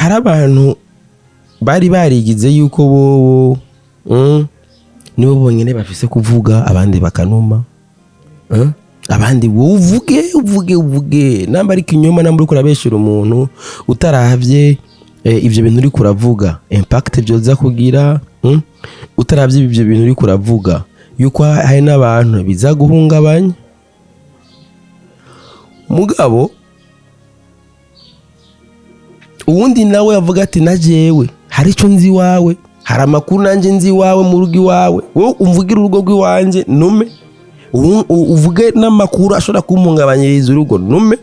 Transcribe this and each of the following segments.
hari abantu bari barigize yuko bobo nibo bonyene bafise kuvuga abandi bakanuma abandi uvuge namba ari kinyoma namba uri kurabeshera umuntu utaravye ivyo bintu uri kuravuga impact byoza kugira utaravye ivyo bintu uri kuravuga yuko hari n'abantu biza guhungabanya mugabo uwundi nawe avuga ati najewe hari ico nzi wawe hari amakuru nanje nzi wawe mu rugo iwawe wowe umvugira urugo rw'iwanje nume uvuge n'amakuru ashobora kumpungabanyiriza urugo nume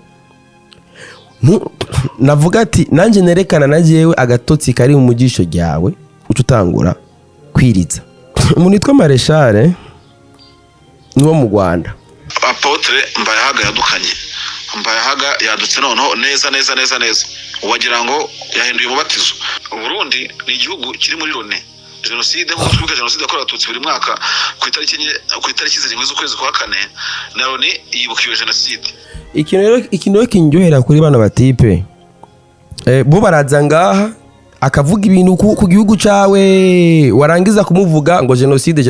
navuga ati nanje nerekana najewe agatotsi kari mu mugisho ryawe ututangura kwiriza umuntu yitwa Marechal niwo mu Rwanda Apotre Mbayahaga yadukanye Mbayahaga yadutse noneho neza wagira ngo yahinduye umubatizo Burundi ni igihugu kiri muri Loni jenoside mu twibuka jenoside yakorewe abatutsi buri mwaka ku itariki zirindwi z'ukwezi kwa kane na Loni yibukiwe jenoside. Ikintu kinjohera kuri bana batipe bo baraza ngaha akavuga ibintu ku gihugu cawe warangiza kumuvuga ngo jenoside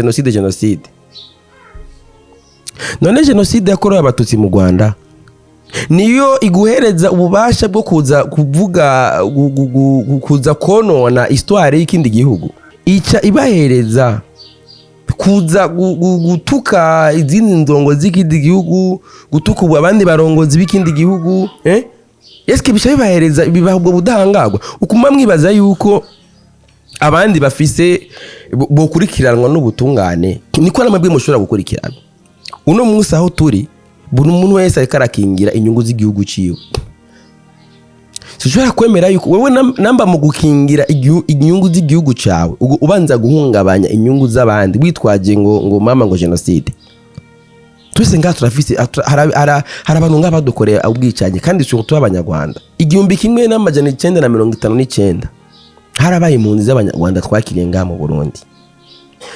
none jenoside yakorewe abatutsi mu Rwanda niyo iguhereza ububasha bwo kuza kuvuga kuza konona histoire y'ikindi gihugu ica ibahereza kuza gutuka izindi ndongo z'ikindi gihugu gutuka abandi barongozi b'ikindi gihugu eske bica bibahereza bibahubwo budahangagwa ukuma mwibaza yuko abandi bafise bokurikiranwa n'ubutungane niko namabwe mushobora gukurikirana uno munsi aho turi buri umuntu wese ariko arakingira inyungu z'igihugu ciwe sishobora kwemera yuko wewe namba mu gukingira inyungu z'igihugu cawe ubanza guhungabanya inyungu z'abandi witwaje ngo mama ngo jenoside twese ngaha turafise hari abantu ngaha badukoreye ubwicanye kandi cyo abanyarwanda 1959 harabaye impunzi z'abanyarwanda twakiriye ngaha mu Burundi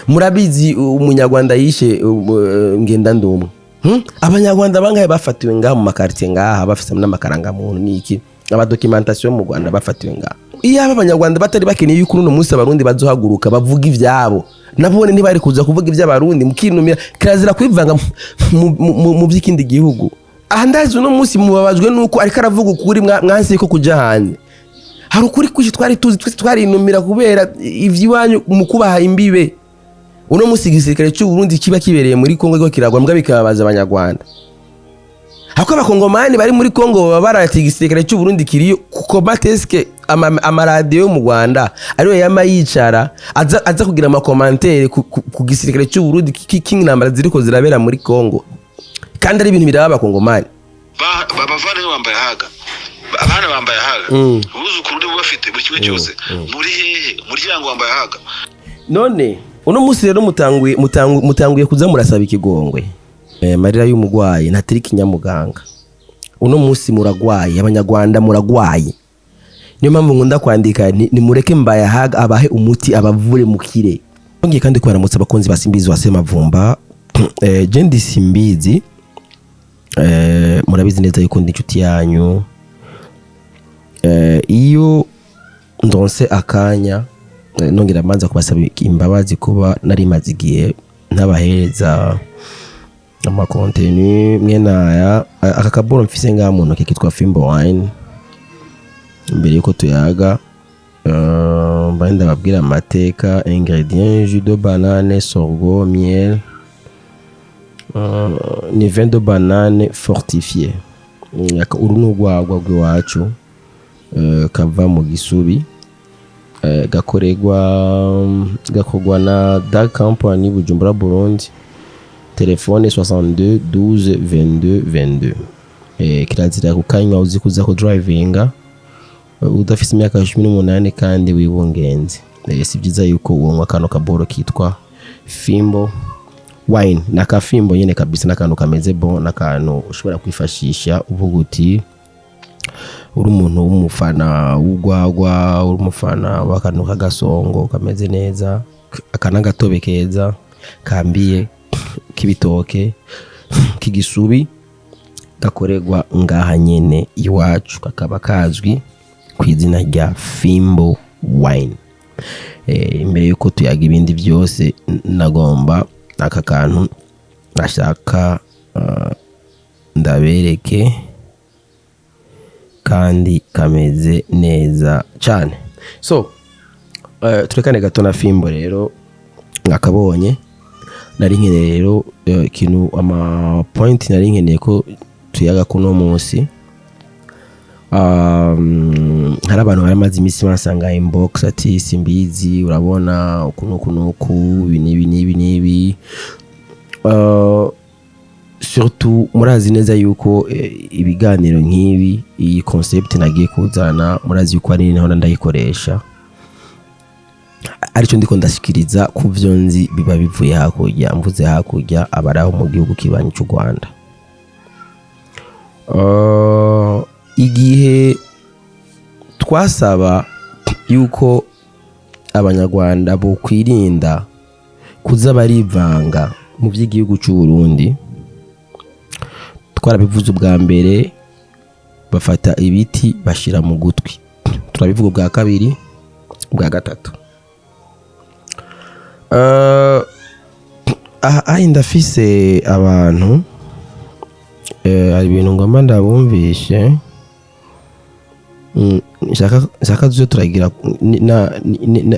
murabizi umunyarwanda yishe ngenda ndumwe abanyarwanda bangahe bafatiwe ngaha mu makartier ngaha bafise n'amakaranga muntu niki abadocumentation mu Rwanda bafatiwe ngaha iyo abanyarwanda batari bakeneye yuko uno munsi abarundi bazohaguruka bavuga ivyabo nabone ntibari kuza kuvuga ivy'abarundi mukinumira kirazira kwivanga mu by'ikindi gihugu ahandaje uno munsi mubabajwe nuko ariko aravuga ukuri mwansi ko kuja hanze hari ukuri kushi twari tuzi twarinumira kubera ivyiwanyu mu kubaha imbibe uno munsi igisirikare cy'u Burundi kiba kibereye muri Kongo go kiragwa mbwa bikababaza abanyarwanda hako abakongomani bari muri Kongo baba barati igisirikare cy'u Burundi kiriyo kuko bateske amaradiyo mu Rwanda ariyo yama yicara aza kugira amakomantere ku gisirikare cy'u Burundi king number ziriko zirabera muri Kongo kandi ari ibintu biraba abakongomani babavane Mbayahaga abana Mbayahaga ubuzukuru ndi bafite buri kimwe cyose muri hehe muryango wa Mbayahaga none uno munsi rero mutanguye kuza murasaba ikigongwe marira y'umugwayi ntatiri kinyamuganga uno munsi muragwaye abanyarwanda muragwaye niyo mpamvu nkunda kwandika ni mureke Mbayahaga abahe umuti abavure mukire ngiye kandi kwaramutsa abakonzi basimbizi wasema vumba jendi simbizi murabizi neza yuko ndi inshuti yanyu iyo ndonse akanya nongera manza kubasaba imbabazi kuba nari mazigiye ntabahereza amakontenu mwenaya akakaboro mfise ngaha muntu kitwa Fimbo Wine mbere yuko tuyaga mbanda babwira amateka ingredients jus de banane sorgho miel ni vin de banane fortifié urunugwagwa rw'iwacu kava mu Gisubi gakorwa na Dark Company Bujumbura Burundi telefone 62 12 22 22 kirazira kukanywa uzi kuza ko drivinga udafise imyaka 18 kandi wibungenze si byiza yuko uwo kano kaboro kitwa Fimbo Wine nakafimbo nyene kabisa nakano kameze bon nakano ushobora kwifashisha uvuga uti uri umuntu w'umufana w'ugwagwa uri umufana w'akantu kagasongo kameze neza akanagatobe keza kambiye kibitoke k'Igisubi gakoregwa ngaha nyene iwacu kakaba kazwi ku izina rya Fimbo Wine. Imbere yuko tuyaga ibindi byose nagomba aka kantu nashaka ndabereke kandi kameze neza cyane. So turekane gato na Fimbo rero mwakabonye. Nari nkeneye rero ikintu ama point nari nkeneye ko tuyaga kuno munsi. Hari abantu baramaze iminsi basanga inbox ati simbizi urabona ukuntu nibi surtout murazi neza yuko ibiganiro nk'ibi iyi concept nagiye kuzana murazi yuko ari naho ndayikoresha aricyo ndiko ndashikiriza ku byo nzi biba bivuye hakurya mvuze hakurya abaraho mu gihugu kibanyi cy'u Rwanda. Igihe twasaba yuko abanyarwanda bo kwirinda kuza barivanga mu by'igihugu cy'u Burundi, twarabivuze ubwa mbere bafata ibiti bashira mu gutwi, turabivuga ubwa kabiri ubwa gatatu. Ndafise abantu hari ibintu ngomba ndabumvishe nshaka tuzo turagira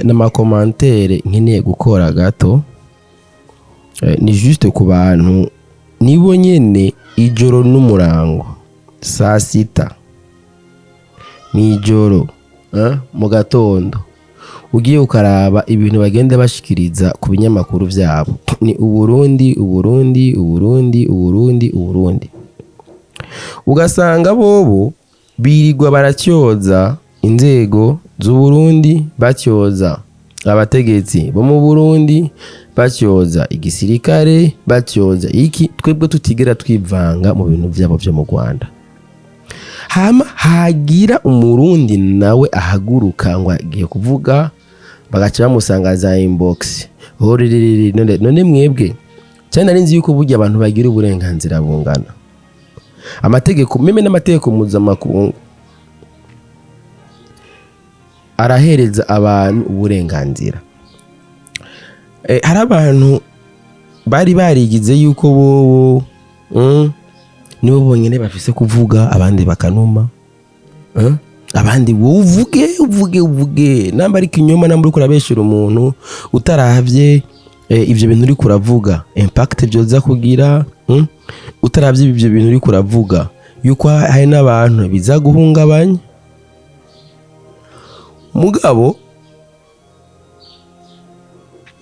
n'amakomantere nkeneye gukora gato. Ni juste ku bantu nibo nyene ijoro n'umurango saa sita n'ijoro mu gatondo ugiye ukaraba ibintu bagenda bashikiriza ku binyamakuru byabo ni Uburundi ugasanga bobo birirwa baracyoza inzego z'u Burundi, bacyoza abategetsi bo mu Burundi, bacyoza igisirikare, bacyoza iki. Twebwe tutigera twivanga mu bintu byabo byo mu Rwanda. Hama hagira umurundi nawe ahaguruka ngo agiye kuvuga bagaca bamusanga za inbox none mwebwe cyane nari nzi yuko burya abantu bagira uburenganzira bungana. Amategeko meme n'amategeko mpuzamakungu arahereza abantu uburenganzira. Hari abantu bari barigize yuko bobo nibo bonyene bafise kuvuga abandi bakanuma, abandi wowe uvuge namba ari kinyoma namba uri kurabeshera umuntu utaravye ivyo bintu uri kuravuga impact byoza kugira, utaravye ibyo bintu uri kuravuga yuko hari n'abantu biza guhungabanya. Mugabo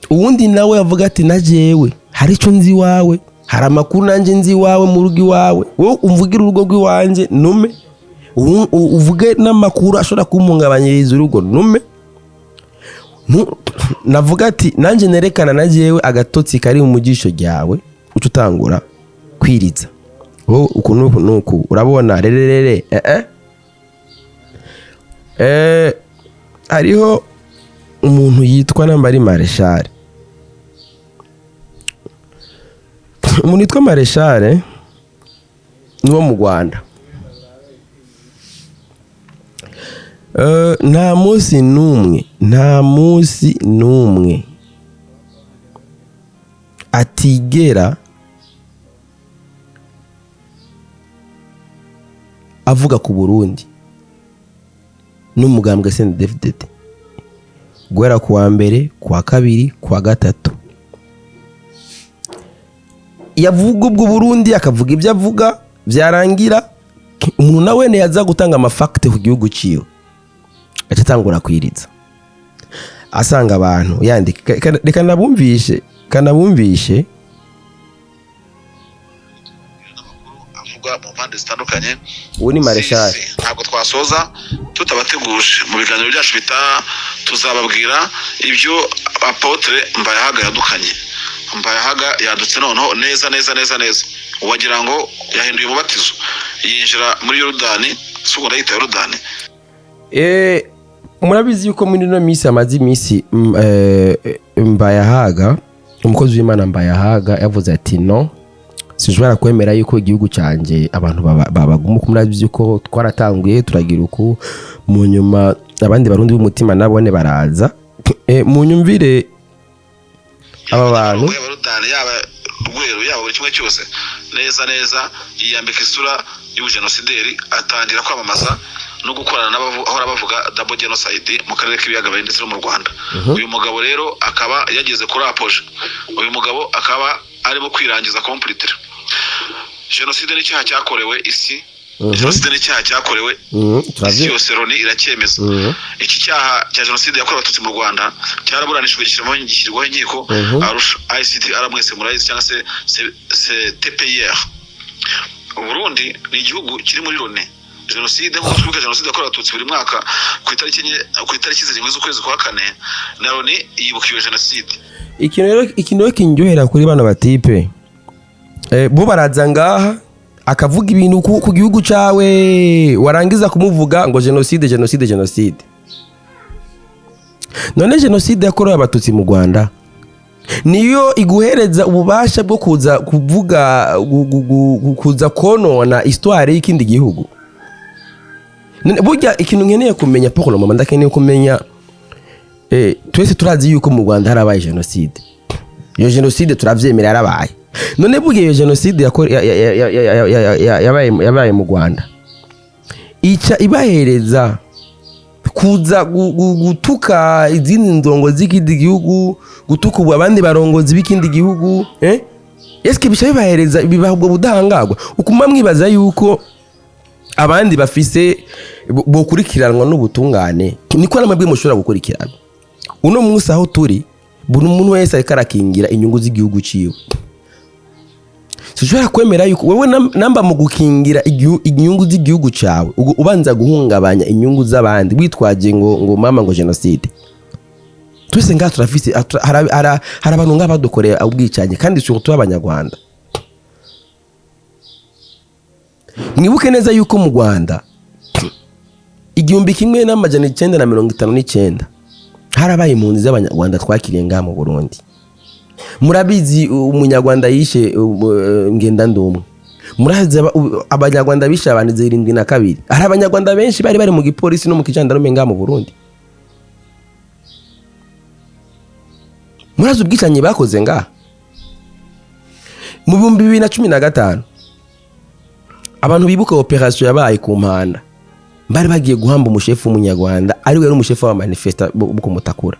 uwundi nawe avuga ati najewe hari ico nzi wawe, hari amakuru nanje nzi wawe mu rugo iwawe, wowe umvugira urugo rw'iwanje nume, uvuge n'amakuru ashobora kumpungabanyiriza urugo nume. Navuga ati nanje nerekana najewe agatotsi kari mu mugisho ryawe uca utangura kwiriza wowe ukuntu nuku urabona rererere. Hariho umuntu yitwa Nambari Marshal. Umuntu yitwa Marshal niwo mu Rwanda. Nta munsi numwe atigera avuga ku Burundi n'umugambwe CNDD-FDD guhera ku wa mbere, ku wa kabiri, ku wa gatatu. Yavuga ubwo Burundi akavuga ibyo avuga byarangira umuntu nawe ne yaza gutanga amafakte ku gihugu ciwe acatangura kwiriza asanga abantu yandika reka nabumvishe avuga mu mpande zitandukanye. uwo ni Marshal. Ntabwo twasoza tutabateguje mu biganiro byacu bitaha, tuzababwira ibyo Apotre Mbayahaga yadukanye. Mbayahaga yadutse noneho neza wagira ngo yahinduye umubatizo yinjira muri Yorodani, suko ndayita Yorodani. Murabizi yuko muri no misi amazi misi Mbayahaga umukozi w'Imana Mbayahaga yavuze ati no sinshobora kwemera yuko igihugu canje abantu babaguma kumurabizi yuko twaratanguye turagira uko mu nyuma abandi barundi b'umutima nabone baraza mu nyumvire aba bantu yaba rwero yaba buri kimwe cyose neza yiyambika isura y'ubujenosideri atangira kwamamaza no gukorana n'abahora bavuga double genocide mu karere k'ibiyaga bigari ndetse no mu Rwanda. Uyu mugabo rero akaba yageze kuri apoje, uyu mugabo akaba arimo kwirangiza completely. Genocide ni cyaha cyakorewe isi, genocide ni cyaha cyakorewe isi yose, Loni iracyemeza. Iki cyaha cya genocide yakorewe abatutsi mu Rwanda cyaraburanishijwe gishyirwaho inkiko Arusha ICT aramwese murayizi cyangwa se TPIR. Burundi ni igihugu kiri muri Loni. Genocide nk'uko twibuka genocide yakorewe abatutsi buri mwaka ku itariki zirindwi z'ukwezi kwa kane, na Loni yibukiwe genocide. Ikintu rero kinjohera kuri bano batipe bo baraza ngaha akavuga ibintu ku gihugu cawe, warangiza kumuvuga ngo genocide. None genocide yakorewe abatutsi mu Rwanda niyo iguhereza ububasha bwo kuza kuvuga kuza konona histoire y'ikindi gihugu? Burya ikintu nkeneye kumenya poko mama ndakeneye kumenya twese turazi yuko mu Rwanda harabaye genocide. Iyo genocide turavyemera yarabaye. None burya iyo genocide yabaye mu Rwanda ica ibahereza kuza gutuka izindi ndongo z'ikindi gihugu, gutuka abandi barongozi b'ikindi gihugu, eske bica bibahereza bibahubwo budahangagwa ukuma mwibaza yuko abandi bafise bokurikiranwa n'ubutungane niko namwe mushobora gukurikirana. Uno munsi aho turi buri muntu wese ariko arakingira inyungu z'igihugu ciwe. Sinshobora kwemera yuko wewe namba mu gukingira inyungu z'igihugu cawe ubanza guhungabanya inyungu z'abandi witwaje ngo mama ngo genocide. Twese ngaha turafise hari abantu nk'abadukoreye ubwicanye kandi cyo tubabanyarwanda. Mwibuke neza yuko mu Rwanda 1959 harabaye impunzi z'abanyarwanda twakiriye ngaha mu Burundi. Murabizi umunyarwanda yishe ngenda ndumwe, murazi abanyarwanda bishe abantu 72. Hari abanyarwanda benshi bari mu gipolisi no mu kijandarume ngaha mu Burundi. Murazi ubwicanye bakoze ngaha mu 2015 abantu bibuka operation yabaye ku Mpanda, bari bagiye guhamba umushefu w'umunyarwanda ari we umushefu wa manifesta buko mutakura.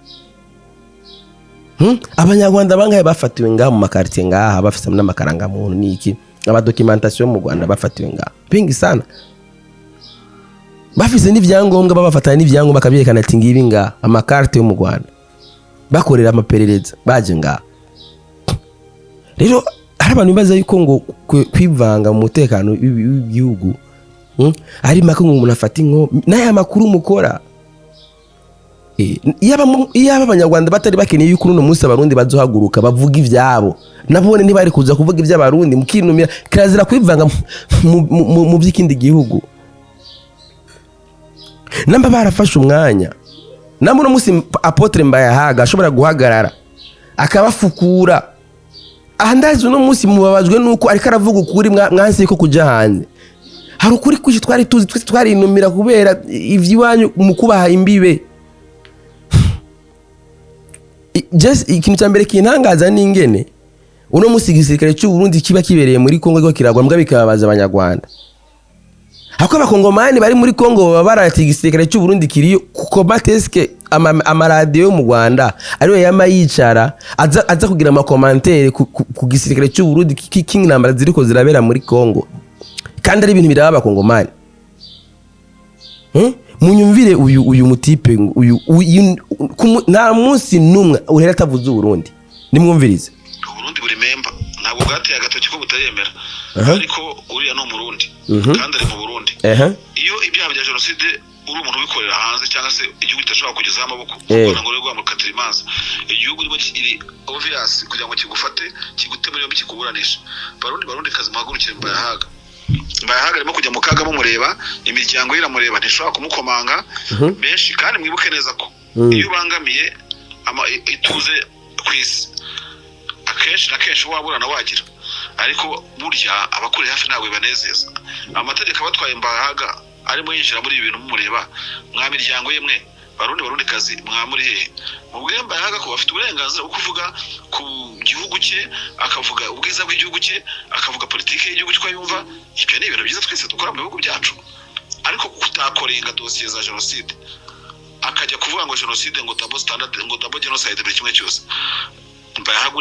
Abanyarwanda bangaye bafatiwe ngaha mu makartie ngaha bafite n'amakaranga muntu niki aba documentation mu Rwanda bafatiwe ngaha pingi sana, bafise n'ivyangombwa babafatana n'ivyangombwa bakabyerekana ati ngibi ngaha amakarte yo mu Rwanda bakorera amaperereza baje ngaha. Rero hari abantu bibaza yuko ngo kwivanga mu mutekano w'igihugu ari mako ngo umuntu afata inko n'aya makuru mukora. Iyaba abanyarwanda batari bakeneye yuko uno munsi abarundi bazohaguruka bavuga ivyabo, nabone ntibari kuza kuvuga ivy'abarundi mukinumira kirazira kwivanga mu by'ikindi gihugu. Namba barafashe umwanya namwe no munsi Apotre Mbayahaga ashobora guhagarara akabafukura. Ahandazi uno munsi mubabajwe nuko ariko aravuga ukuri mwansi ko kuja hanze. Hari ukuri kuki twari tuzi twari inumira kubera ivy'iwanyu mu kubaha imbibe. Just ikintu cyambere kintangaza n'ingene uno munsi igisirikare cy'u Burundi kiba kibereye muri Kongo go kiragwa mbwa bikababaza abanyarwanda. Hako abakongomani bari muri Kongo babarati igisirikare cy'u Burundi kiriyo kuko bateske amaradiyo mu Rwanda ariwe yama yicara aza kugira ama commentaire ku gisirikare cy'u Burundi king number ziriko zirabera muri Kongo kandi ari ibintu biraba abakongomani. Munyumvire uyu mutipe uyu nta munsi numwe urera tavuze Burundi nimwumvirize. Burundi buri member ntabwo bwateye agatoki ko butaremera ariko uriya no Murundi kandi ari mu Burundi. Iyo ibyaha bya genocide uri umuntu ubikorera hanze cyangwa se igihugu kitashobora kugezaho amaboko ubona ngo rero gwamukatira imanza igihugu nibo kiri obvious kugira ngo kigufate kigutemere yombi kikuburanisha. Barundi kazi muhagurukire Mbayahaga arimo kujya mu kaga mureba imiryango iramureba ntishobora kumukomanga benshi. Kandi mwibuke neza ko iyo bangamiye ituze kwisi akenshi waburana wagira ariko burya abakuri hafi ntabwo bibanezeza. Amategeko abatwaye Mbayahaga arimo yinjira muri ibintu mumureba mwa miryango yemwe barundi kazi mwamuri hehe mubwire Mbayahaga ko bafite uburenganzira bwo kuvuga ku gihugu cye, akavuga ubwiza bw'igihugu cye, akavuga politiki y'igihugu cyo yumva. Ibyo ni ibintu byiza twese dukora mu bihugu byacu, ariko kutakorenga dosiye za jenoside akajya kuvuga ngo jenoside ngo double standard ngo double genocide buri kimwe cyose. Mbayahaga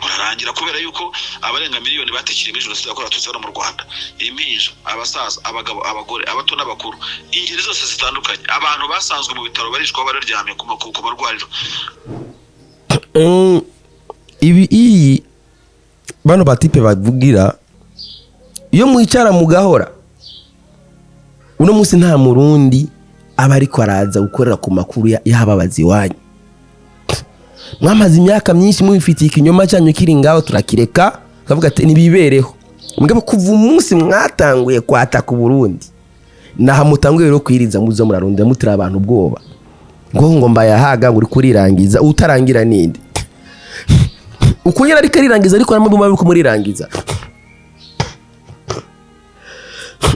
urarangira kubera yuko abarenga miliyoni batikiriye muri jenoside yakorewe Abatutsi hano mu Rwanda, impinja, abasaza, abagabo, abagore, abato n'abakuru, ingeri zose zitandukanye, abantu basanzwe mu bitaro barishwa bararyamye ku barwariro. Iyi bano batipe bavugira iyo mwicara mugahora, uno munsi nta murundi aba ariko araza gukorera ku makuru y'ababazi iwanyu. Mwamaze imyaka myinshi mubifitiye ikinyoma cyanyu kiri ngaho, turakireka kavuga ati nibibereho. Mugabo kuva umunsi mwatanguye kwataka Burundi naha mutanguye rero kwiriza muzo murarondera mutira abantu ubwoba ngo Mbayahaga uri kurirangiza utarangira ninde ukunyera ari karirangiza ariko namwe bumva biko murirangiza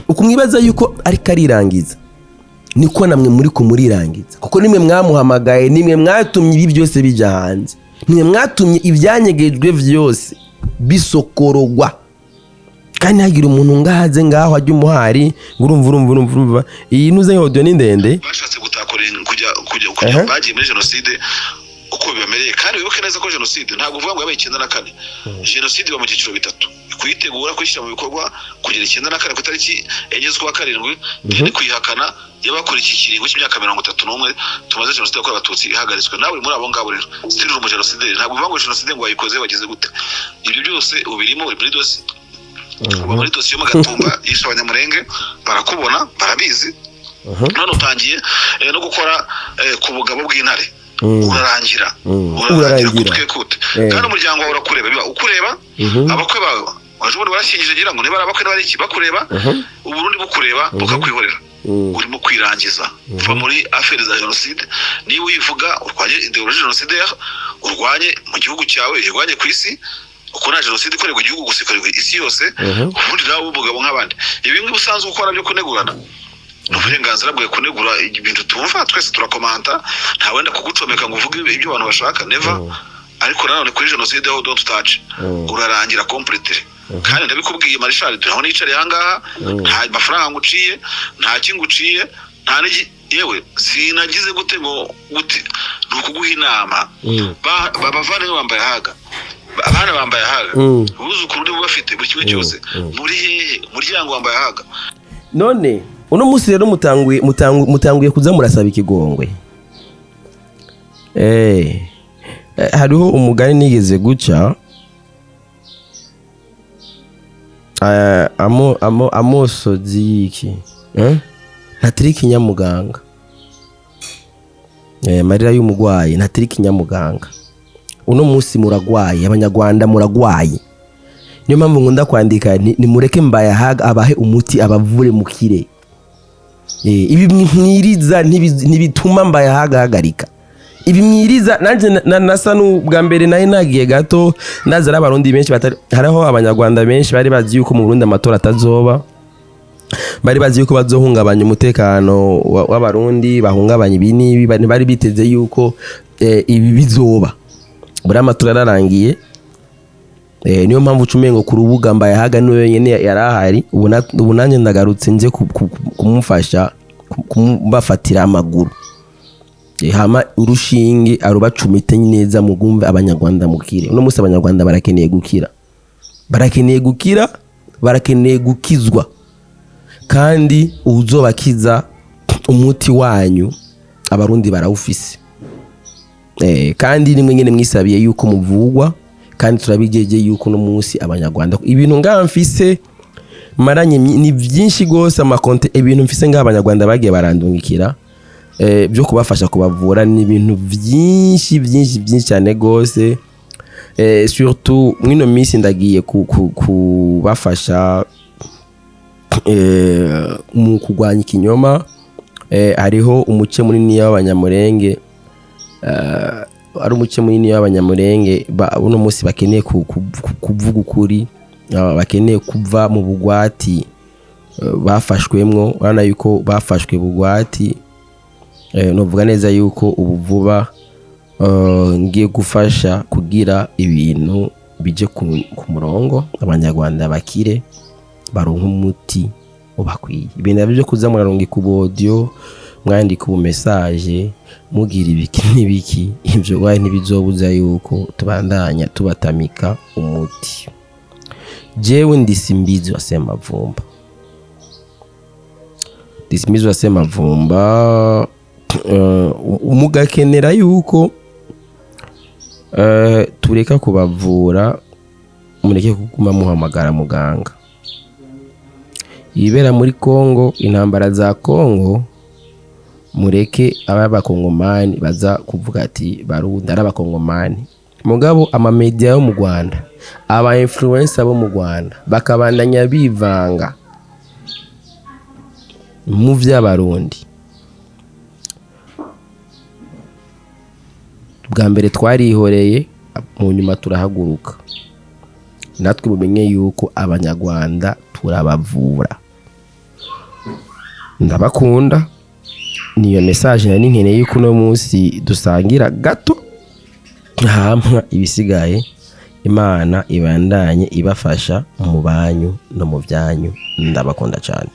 ukumwibaza yuko ari karirangiza niko namwe muri kumurirangiza kuko nimwe mwamuhamagaye, nimwe mwatumye ibi byose bija hanze, nimwe mwatumye ibyanyegejwe byose bisokorogwa. Kandi hagira umuntu ngahaze ngaho ajya umuhari urumva iyi nuze audio ni ndende bashatse gutakorera kujya bagiye muri jenoside uko bibamereye. Kandi wibuke neza ko jenoside ntabwo uvuga ngo yabaye 94. Jenoside iba mu cyiciro bitatu: kuyitegura, kwishyira mu bikorwa, kugera 94 ku tariki enye z'ukwa karindwi, ndetse kuyihakana y'abakora iki kiringo cy'imyaka 31 tumaze jenoside yakorewe Abatutsi ihagaritswe. Nawe muri abo ngabo rero sitiri mu jenoside, ntabwo uvuga ngo jenoside ngo wayikoze wagize gute. Ibyo byose ubirimo uri muri dosi, uba muri dosi yo Magatumba yishe Abanyamurenge, barakubona barabizi. None utangiye no gukora ku bugabo bw'intare, urarangira kute kandi umuryango wawe urakureba, ukureba abakwe bawe wajubone barashingije gira ngo niba abakwe bari iki bakureba, Uburundi bukureba bukakwihorera. Urimo kwirangiza uva muri affaire za jenoside. Niba uyivuga urwanye ideologie jenoside, urwanye mu gihugu cyawe, urwanye ku isi, uko na jenoside ikorerwa igihugu gusikorerwa isi yose, ubundi nawe ubugabo nk'abandi. Ibi ngibi usanzwe ukora byo kunegurana n'uburenganzira bwe kunegura ibintu tumva twese turakomanta, nta wenda kugucomeka ngo uvuge ibyo abantu bashaka, never. Ariko nanone kuri jenoside ho don't touch, urarangira completely. Kandi ndabikubwiye Marshal, aho nicare hangaha nta mafaranga nguciye, nta kinguciye, nta n'igi yewe sinagize gute ngo guti nukuguha inama. Babavane Mbayahaga, abana Mbayahaga ubuzukuru ndi bafite buri kimwe cyose muri hehe muryango Mbayahaga. None uno munsi rero mutanguye kuza murasaba ikigongwe. Hariho umugani nigeze guca, amosozi iki ntatiriki nyamuganga, marira y'umugwayi ntatiriki nyamuganga. Uno munsi muragwaye, Abanyarwanda muragwaye. Niyo mpamvu ngunda kwandika nimureke Mbayahaga abahe umuti abavure mukire. Ibi mwiriza ntibituma Mbayahaga hagarika. Ibi mwiriza nanje nasa n'ubwa mbere naye nagiye gato nazara abarundi benshi hariho Abanyarwanda benshi bari bazi yuko mu Burundi amatora atazoba, bari bazi yuko bazohungabanya umutekano w'abarundi, bahungabanya ibini, bari biteze yuko ibi bizoba. Buri amatora yararangiye. Niyo mpamvu ucumengo ku rubuga Mbayahaga niwe nyene yarahari. Ubu nanje ndagarutse nje kumufasha kumbafatira amaguru, hama urushinge arubacumite neza mugumve Abanyarwanda mukire. Uno munsi Abanyarwanda barakeneye gukira, barakeneye gukizwa. Kandi uzobakiza umuti wanyu abarundi barawufise. Kandi nimwe nyene mwisabiye yuko muvugwa, kandi turabigeje yuko no munsi Abanyarwanda ibintu ngamfise maranye ni byinshi gose amakonte, ibintu mfise ng'Abanyarwanda bagiye barandungikira byo kubafasha kubavura ni ibintu byinshi cyane gose. Surtout mwino minsi ndagiye kubafasha mu kugwanya ikinyoma. Hariho umuce munini y'Abanyamurenge ari umuce munini w'abanyamurenge uno munsi bakeneye kuvuga ukuri, bakeneye kuva mu bugwati bafashwemwo. urabona yuko bafashwe bugwati, novuga neza yuko ubu vuba ngiye gufasha kugira ibintu bije ku murongo, abanyarwanda bakire baronka umuti ubakwiye. Ibintu byo kuza muraronga ku audio mwandika ubu message mugira ibiki n'ibiki, ivyo waye ntibizobuza yuko tubandanya tubatamika umuti. Jewe ndisimbizi wa Semavumba, ndisimbizi wa Semavumba, umugakenera yuko tureka kubavura, mureke kuguma muhamagara muganga. Ibera muri Kongo, intambara za Kongo, mureke abakongomani baza kuvuga ati Barundi ari abakongomani. Mugabo amamedia yo mu Rwanda, aba influencer bo mu Rwanda bakabandanya bivanga mu vy'Abarundi. Bwa mbere twarihoreye, mu nyuma turahaguruka. Natwe bumenye yuko abanyarwanda turabavura. Ndabakunda, niyo message nari nkeneye yuko no munsi dusangira gato, hamwe ibisigaye Imana ibandanye ibafasha mu banyu no mu byanyu. Ndabakunda cyane.